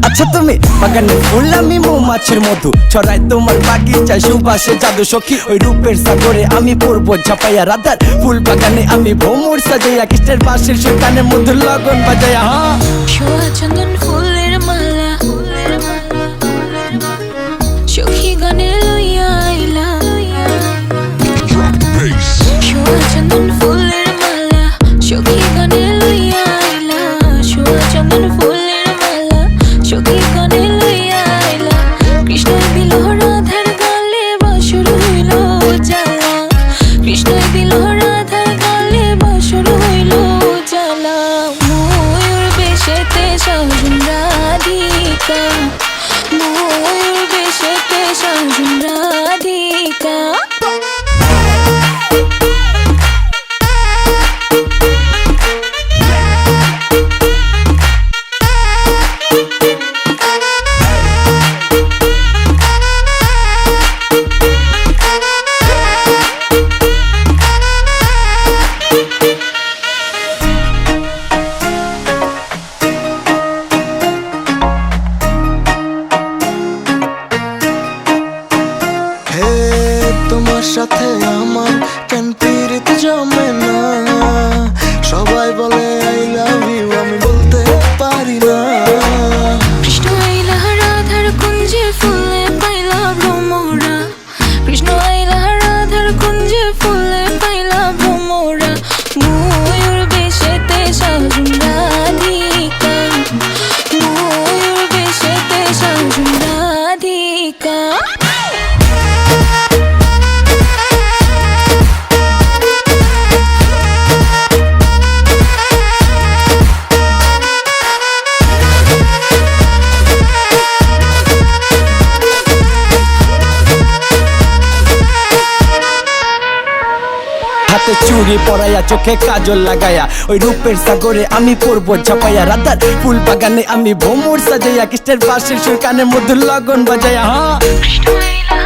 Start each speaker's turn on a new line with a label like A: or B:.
A: আচ্ছা তুমি বাগানে ফুল আমি মৌমাছির মধু ছড়াই তোমার বাগিচায় সুবাসে জাদু সখী ওই রূপের সাগরে আমি পড়বো ঝাপাইয়া রাধার ফুল বাগানে আমি ভ্রমর সাজাইয়া কৃষ্ণের বাঁশির সুর কানের মধ্যে লগন বাজাইয়া
B: সোয়া চন্দন ফুলের মালা সখী গানে লইয়া আইলা সোয়া চন্দন ফুলের মালা সখী গানে লইয়া আইলা সোয়া চন্দন ফুলের মালা সখী গানে লইয়া আইলা কৃষ্ণ দিল রাধার গালে বাসর হইল জ্বালা কৃষ্ণ দিল রাধার গালে বাসর হইল জ্বালা ময়ূর বেশেতে সাজুন রাধিকা ময়ূর বেশেতে সাজুন রাধিকা
C: তোমার সাথে আমার কেন পিরিত জমে না সবাই বলে আই লাভ ইউ আমি বলতে পারি না
B: কৃষ্ণ আইলা রাধার কুঞ্জে ফুলে পাইলা ভ্রমরা কৃষ্ণ আইলা রাধার কুঞ্জে ফুলে পাইলা ভ্রমরা ময়ূর বেশেতে সাজুন রাধিকা ময়ূর বেশেতে সাজুন রাধিকা
A: হাতে চুড়ি পরাইয়া চোখে কাজল লাগাইয়া ওই রূপের সাগরে আমি পড়বো ঝাপাইয়া রাধার ফুল বাগানে আমি ভ্রমর সাজাইয়া কৃষ্ণের বাঁশির সুর কানের মধ্যে লগন বাজাইয়া
B: কৃষ্ণ আইলা